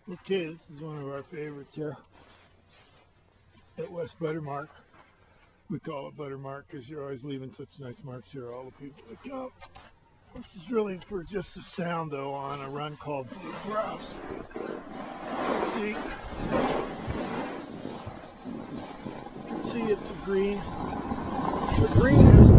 Okay, this is one of our favorites here at West Buttermark. We call it Buttermark because you're always leaving such nice marks here, all the people that come. This is really for just a sound though on a run called Grouse. See, you can see it's a green. The green is